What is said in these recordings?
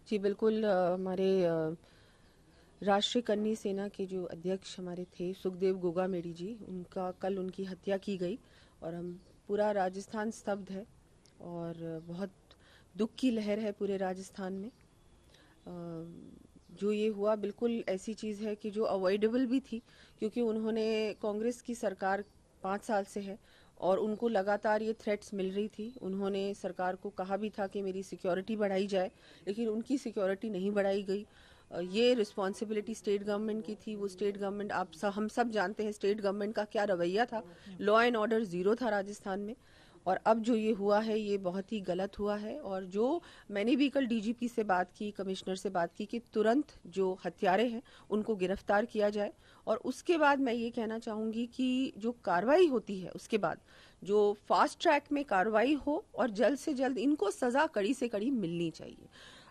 जी बिल्कुल, हमारे राष्ट्रीय कन्नी सेना के जो अध्यक्ष हमारे थे सुखदेव गोगामेडी जी, उनका कल उनकी हत्या की गई और हम पूरा राजस्थान स्तब्ध है और बहुत दुख की लहर है पूरे राजस्थान में। जो ये हुआ बिल्कुल ऐसी चीज़ है कि जो अवॉइडेबल भी थी, क्योंकि उन्होंने कांग्रेस की सरकार 5 साल से है और उनको लगातार ये थ्रेट्स मिल रही थी। उन्होंने सरकार को कहा भी था कि मेरी सिक्योरिटी बढ़ाई जाए, लेकिन उनकी सिक्योरिटी नहीं बढ़ाई गई। ये रिस्पॉन्सिबिलिटी स्टेट गवर्नमेंट की थी। वो स्टेट गवर्नमेंट, हम सब जानते हैं स्टेट गवर्नमेंट का क्या रवैया था। लॉ एंड ऑर्डर जीरो था राजस्थान में। और अब जो ये हुआ है ये बहुत ही गलत हुआ है। और जो मैंने भी कल डीजीपी से बात की, कमिश्नर से बात की कि तुरंत जो हत्यारे हैं उनको गिरफ्तार किया जाए। और उसके बाद मैं ये कहना चाहूँगी कि जो कार्रवाई होती है उसके बाद जो फास्ट ट्रैक में कार्रवाई हो और जल्द से जल्द इनको सज़ा कड़ी से कड़ी मिलनी चाहिए।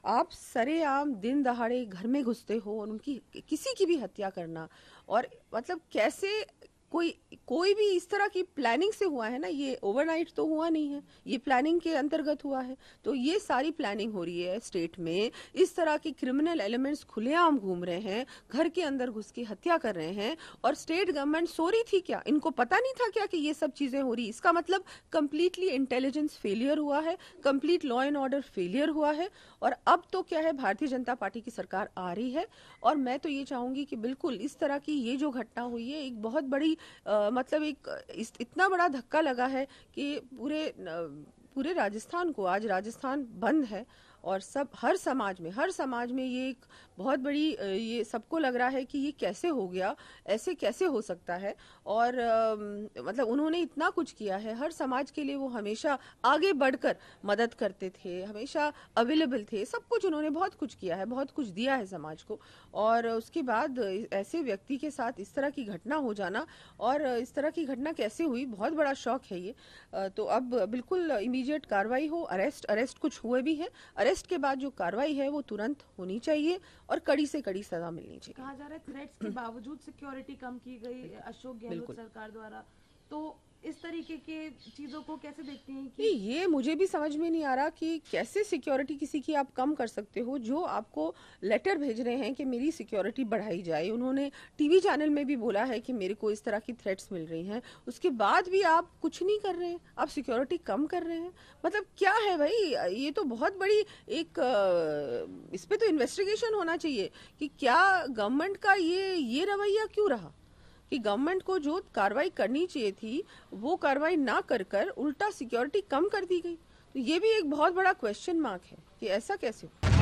आप सरेआम दिन दहाड़े घर में घुसते हो और उनकी किसी की भी हत्या करना, और मतलब कैसे कोई भी इस तरह की प्लानिंग से हुआ है ना, ये ओवरनाइट तो हुआ नहीं है, ये प्लानिंग के अंतर्गत हुआ है। तो ये सारी प्लानिंग हो रही है स्टेट में। इस तरह के क्रिमिनल एलिमेंट्स खुलेआम घूम रहे हैं, घर के अंदर घुस के हत्या कर रहे हैं। और स्टेट गवर्नमेंट सो रही थी क्या? इनको पता नहीं था क्या कि ये सब चीजें हो रही? इसका मतलब कंप्लीटली इंटेलिजेंस फेलियर हुआ है, complete law and order failure हुआ है। और अब तो क्या है, भारतीय जनता पार्टी की सरकार आ रही है और मैं तो ये चाहूंगी कि बिल्कुल इस तरह की ये जो घटना हुई है एक बहुत बड़ी मतलब इतना बड़ा धक्का लगा है कि पूरे राजस्थान को, आज राजस्थान बंद है और हर समाज में ये एक बहुत बड़ी ये सबको लग रहा है कि ये कैसे हो गया, ऐसे कैसे हो सकता है। और मतलब उन्होंने इतना कुछ किया है हर समाज के लिए। वो हमेशा आगे बढ़कर मदद करते थे, हमेशा अवेलेबल थे, सब कुछ उन्होंने बहुत कुछ किया है, बहुत कुछ दिया है समाज को। और उसके बाद ऐसे व्यक्ति के साथ इस तरह की घटना हो जाना, और इस तरह की घटना कैसे हुई, बहुत बड़ा शौक है ये। तो अब बिल्कुल इमीडिएट कार्रवाई हो, अरेस्ट कुछ हुए भी हैं, अरेस्ट के बाद जो कार्रवाई है वो तुरंत होनी चाहिए और कड़ी से कड़ी सजा मिलनी चाहिए। कहा जा रहा है थ्रेट्स के बावजूद सिक्योरिटी कम की गई अशोक गहलोत सरकार द्वारा, तो इस तरीके के चीजों को कैसे देखते हैं कि ये मुझे भी समझ में नहीं आ रहा कि कैसे सिक्योरिटी किसी की आप कम कर सकते हो। जो आपको लेटर भेज रहे हैं कि मेरी सिक्योरिटी बढ़ाई जाए, उन्होंने टीवी चैनल में भी बोला है कि मेरे को इस तरह की थ्रेट्स मिल रही हैं, उसके बाद भी आप कुछ नहीं कर रहे हैं, आप सिक्योरिटी कम कर रहे हैं। मतलब क्या है भाई, ये तो बहुत बड़ी एक इस पे तो इन्वेस्टिगेशन होना चाहिए कि क्या गवर्नमेंट का ये रवैया क्यों रहा कि गवर्नमेंट को जो कार्रवाई करनी चाहिए थी वो कार्रवाई ना कर उल्टा सिक्योरिटी कम कर दी गई। तो ये भी एक बहुत बड़ा क्वेश्चन मार्क है कि ऐसा कैसे हो।